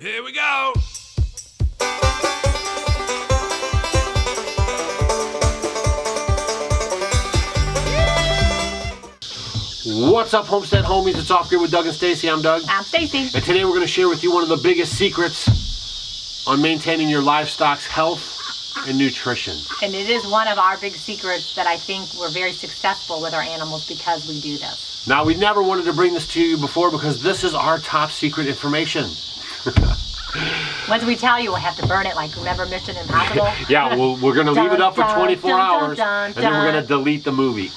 Here we go. What's up, Homestead homies? It's Off Grid with Doug and Stacy. I'm Doug. I'm Stacy. And today we're going to share with you one of the biggest secrets on maintaining your livestock's health and nutrition. And it is one of our big secrets that I think we're very successful with our animals because we do this. Now, we never wanted to bring this to you before because this is our top secret information. Once we tell you, we'll have to burn it, like, remember Mission Impossible? Yeah, we're going to leave it up for 24 hours, and then we're going to delete the movie.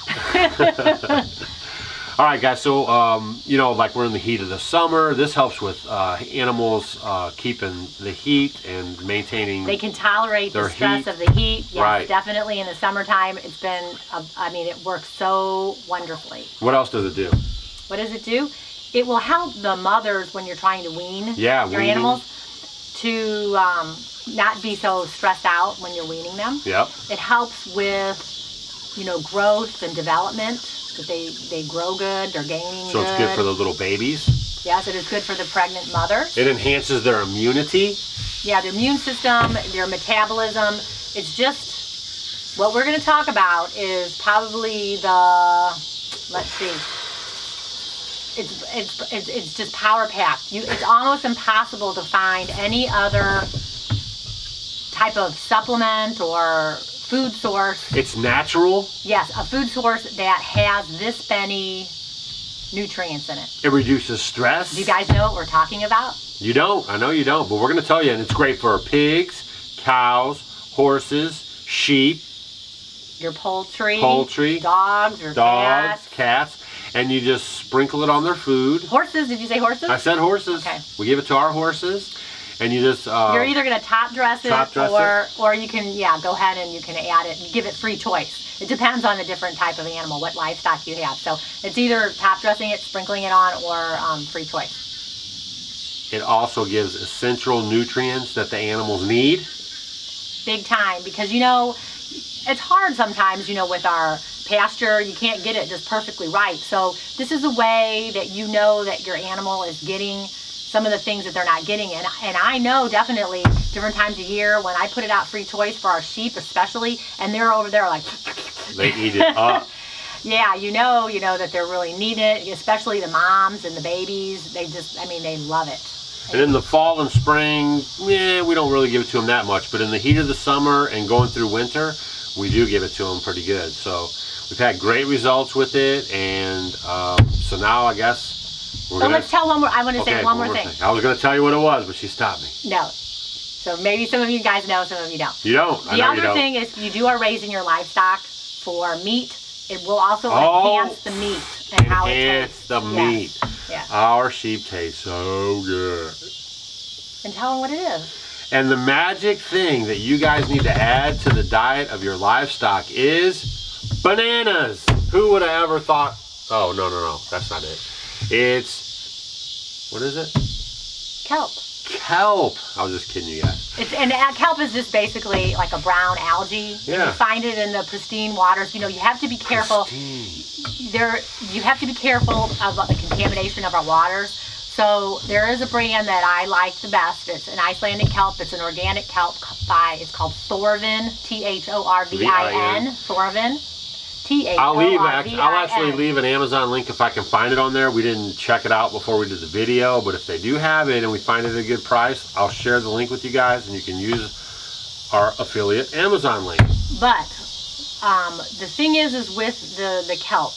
All right, guys, so, you know, like we're in the heat of the summer. This helps with animals keeping the heat and maintaining. They can tolerate the stress of the heat. Yes, right. Definitely in the summertime. It's been, I mean, it works so wonderfully. What else does it do? What does it do? It will help the mothers when you're trying to wean your animals to not be so stressed out when you're weaning them. Yep. It helps with, you know, growth and development. That they grow good, they're gaining so good. It's good for the little babies. Yes, it is good for the pregnant mother. It enhances their immunity. Yeah, their immune system, their metabolism. It's just, what we're going to talk about is probably the, let's see, it's just power packed. It's almost impossible to find any other type of supplement or food source. It's natural? Yes, a food source that has this many nutrients in it. It reduces stress. Do you guys know what we're talking about? You don't. I know you don't, but we're going to tell you, and it's great for pigs, cows, horses, sheep. Your poultry. Dogs, cats. And you just sprinkle it on their food. Horses, did you say horses? I said horses. Okay. We give it to our horses. And you just you're either going to top dress it or you can go ahead and you can add it and give it free choice. It depends on the different type of animal, what livestock you have. So it's either top dressing it, sprinkling it on, or free choice. It also gives essential nutrients that the animals need. Big time, because you know it's hard sometimes, you know, with our pasture, you can't get it just perfectly right. So this is a way that you know that your animal is getting some of the things that they're not getting. And I know definitely different times of year when I put it out free choice for our sheep especially, and they're over there like they eat it up. Yeah, you know that they're really needing it, especially the moms and the babies. They just, I mean, they love it. And in the fall and spring, we don't really give it to them that much, but in the heat of the summer and going through winter, we do give it to them pretty good. So we've had great results with it, and so now I guess let's tell one more. I want to say one more thing. I was going to tell you what it was, but she stopped me. No. So maybe some of you guys know, some of you don't. You don't. The other thing is, you are raising your livestock for meat. It will also enhance the meat and how it tastes. Enhance the meat. Yes. Our sheep taste so good. And tell them what it is. And the magic thing that you guys need to add to the diet of your livestock is bananas. Who would have ever thought? Oh, no, that's not it. It's, what is it? Kelp. Kelp. I was just kidding you guys. And kelp is just basically like a brown algae. Yeah. You find it in the pristine waters. You know, you have to be careful. You have to be careful about the contamination of our waters. So there is a brand that I like the best. It's an Icelandic kelp. It's an organic kelp it's called Thorvin, Thorvin, Thorvin. I'll actually leave an Amazon link if I can find it on there. We didn't check it out before we did the video, but if they do have it and we find it at a good price, I'll share the link with you guys and you can use our affiliate Amazon link. But the thing is with the kelp,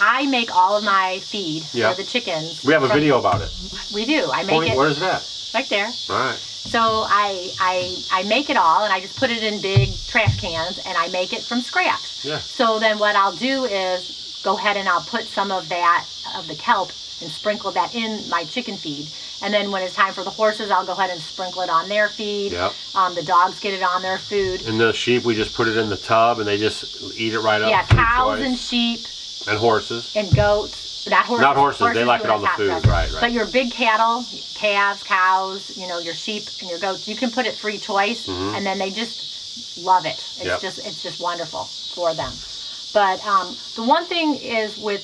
I make all of my feed for the chickens. We have a video about it. We do. I make it. Where is that? Right there. All right. So I make it all, and I just put it in big trash cans, and I make it from scratch. Yeah. So then what I'll do is go ahead and I'll put some of the kelp and sprinkle that in my chicken feed. And then when it's time for the horses, I'll go ahead and sprinkle it on their feed. Yep. The dogs get it on their food. And the sheep, we just put it in the tub, and they just eat it right up. Yeah, cows and sheep. And horses. And goats. Not horses. They like it on the food, right. But your big cattle, calves, cows, you know, your sheep and your goats, you can put it free choice, and then they just love it. It's just wonderful for them. But the one thing is with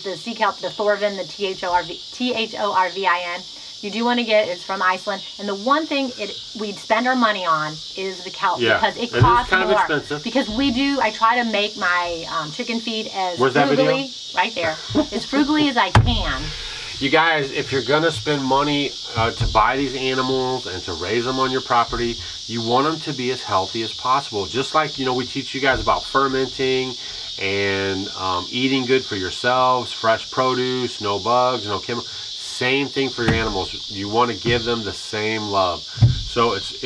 the sea kelp, the Thorvin, the Thorvin, you do want to get is from Iceland. And the one thing we'd spend our money on is the kelp, because it costs kind more. of expensive. Because I try to make my chicken feed as Where's that video? right there, as frugally as I can. You guys, if you're gonna spend money to buy these animals and to raise them on your property, you want them to be as healthy as possible. Just like, you know, we teach you guys about fermenting and eating good for yourselves, fresh produce, no bugs, no chemicals. Same thing for your animals. You want to give them the same love. So it's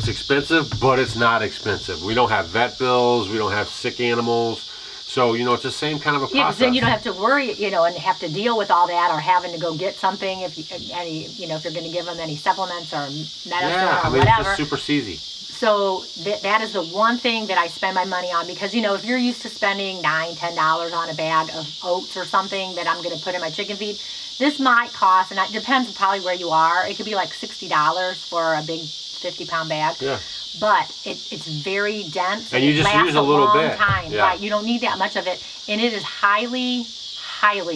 expensive, but it's not expensive. We don't have vet bills. We don't have sick animals. So, you know, it's the same kind of a process. Yeah, because then you don't have to worry, you know, and have to deal with all that, or having to go get something if you're going to give them any supplements or medicine or whatever. It's just super easy. So that is the one thing that I spend my money on, because, you know, if you're used to spending $9, $10 on a bag of oats or something that I'm going to put in my chicken feed, this might cost, and it depends probably where you are, it could be like $60 for a big 50-pound bag. Yeah. But it's very dense, and you just use a little bit. Time, right? You don't need that much of it, and it is highly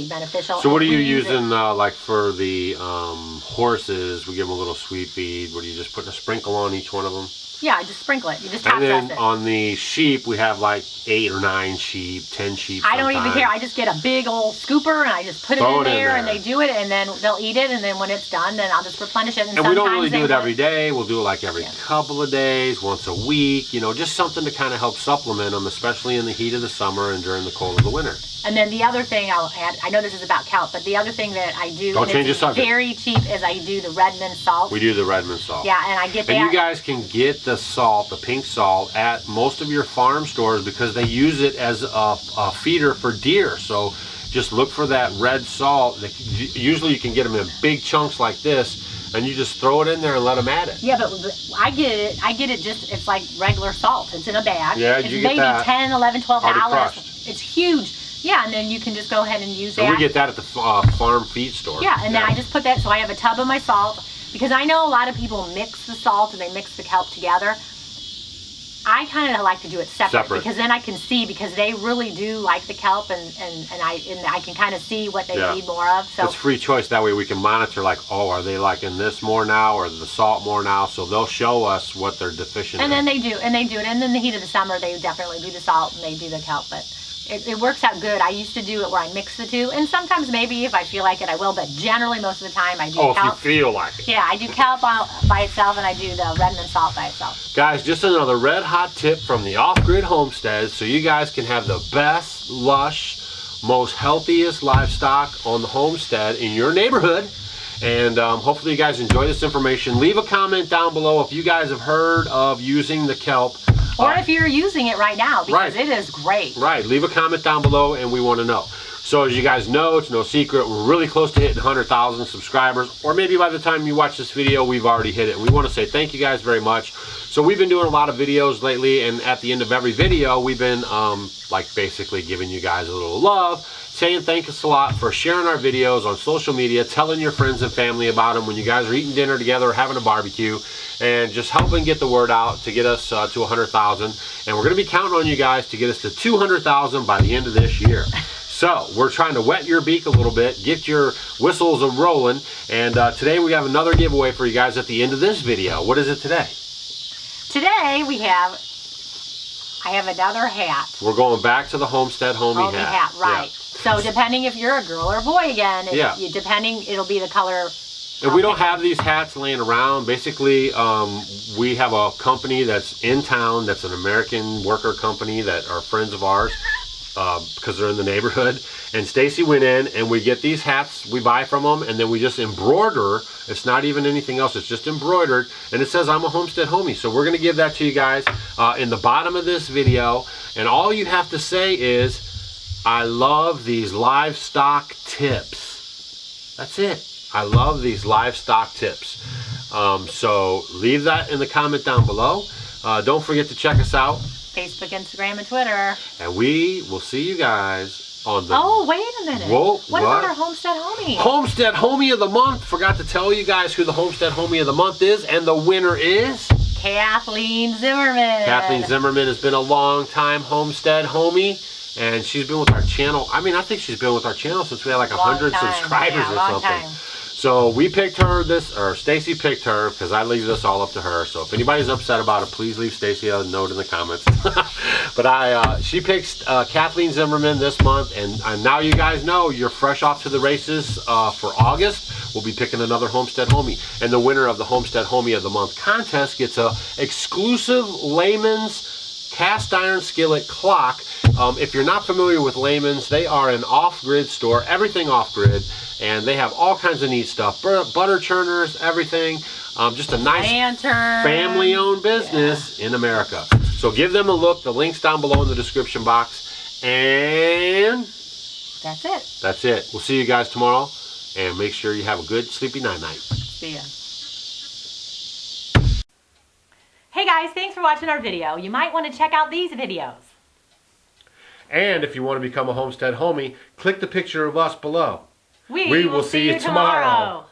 beneficial. So what are you using like for the horses? We give them a little sweet feed. What are you just putting a sprinkle on each one of them? Yeah, just sprinkle it. You just top dress it. And then on the sheep, we have like 8 or 9 sheep, 10 sheep. I don't even care. I just get a big old scooper and I just put it in there, and they do it, and then they'll eat it, and then when it's done, then I'll just replenish it. And we don't really do it every day. We'll do it like every couple of days, once a week. You know, just something to kind of help supplement them, especially in the heat of the summer and during the cold of the winter. And then the other thing I'll add, I know this is about kelp, but the other thing that I do, don't change the subject, very cheap, is I do the Redmond salt. We do the Redmond salt. Yeah, and I get that. And you guys can get the salt, the pink salt, at most of your farm stores, because they use it as a feeder for deer. So just look for that red salt. Usually you can get them in big chunks like this, and you just throw it in there and let them at it. Yeah, but I get it just, it's like regular salt. It's in a bag. Yeah, it's you get that. Maybe $10, $11, $12. Crushed. It's huge. Yeah, and then you can just go ahead and use that. And we get that at the farm feed store. Yeah, and then I just put that, so I have a tub of my salt, because I know a lot of people mix the salt and they mix the kelp together. I kind of like to do it separate, because then I can see, because they really do like the kelp, and I can kind of see what they need more of. So it's free choice. That way we can monitor, like, oh, are they liking this more now, or the salt more now? So they'll show us what they're deficient in. And then they do, and in the heat of the summer, they definitely do the salt and they do the kelp, but it works out good. I used to do it where I mix the two, and sometimes maybe if I feel like it, I will, but generally most of the time I do kelp. Oh, if you feel like it. Yeah, I do kelp by itself, and I do the Redmond salt by itself. Guys, just another red hot tip from the Off-Grid Homestead, so you guys can have the best, lush, most healthiest livestock on the homestead in your neighborhood. And hopefully you guys enjoy this information. Leave a comment down below if you guys have heard of using the kelp. Or if you're using it right now, because it is great. Right, leave a comment down below and we want to know. So as you guys know, it's no secret, we're really close to hitting 100,000 subscribers, or maybe by the time you watch this video, we've already hit it. And we want to say thank you guys very much. So we've been doing a lot of videos lately, and at the end of every video, we've been like basically giving you guys a little love, saying thank us a lot for sharing our videos on social media, telling your friends and family about them when you guys are eating dinner together or having a barbecue, and just helping get the word out to get us to 100,000. And we're going to be counting on you guys to get us to 200,000 by the end of this year. So we're trying to wet your beak a little bit, get your whistles rolling, and today we have another giveaway for you guys at the end of this video. What is it today? Today I have another hat. We're going back to the Homestead Homie hat. Right. Yeah. So depending if you're a girl or a boy again, depending, it'll be the color. And we don't have these hats laying around. Basically, we have a company that's in town, that's an American worker company that are friends of ours, because they're in the neighborhood. And Stacy went in, and we get these hats, we buy from them, and then we just embroider. It's not even anything else, it's just embroidered, and it says I'm a Homestead Homie. So we're going to give that to you guys in the bottom of this video, and all you have to say is, I love these livestock tips. That's it. I love these livestock tips. So leave that in the comment down below. Don't forget to check us out. Facebook, Instagram, and Twitter. And we will see you guys on the... Oh, wait a minute. Whoa, what about our Homestead Homie? Homestead Homie of the Month. Forgot to tell you guys who the Homestead Homie of the Month is. And the winner is... Kathleen Zimmerman. Kathleen Zimmerman has been a long time Homestead Homie. And she's been with our channel. I mean, I think she's been with our channel since we had like 100 subscribers or something. So we picked her or Stacy picked her because I leave this all up to her. So if anybody's upset about it, please leave Stacy a note in the comments. But she picked Kathleen Zimmerman this month, and now you guys know you're fresh off to the races for August. We'll be picking another Homestead Homie, and the winner of the Homestead Homie of the Month contest gets a exclusive Layman's cast iron skillet clock. If you're not familiar with Layman's, they are an off-grid store, everything off-grid, and they have all kinds of neat stuff, butter churners, everything. Just a nice family-owned business in America. So give them a look. The link's down below in the description box. And that's it. That's it. We'll see you guys tomorrow, and make sure you have a good sleepy night-night. See ya. Hey guys, thanks for watching our video. You might want to check out these videos. And if you want to become a Homestead Homie, click the picture of us below. We will see you tomorrow.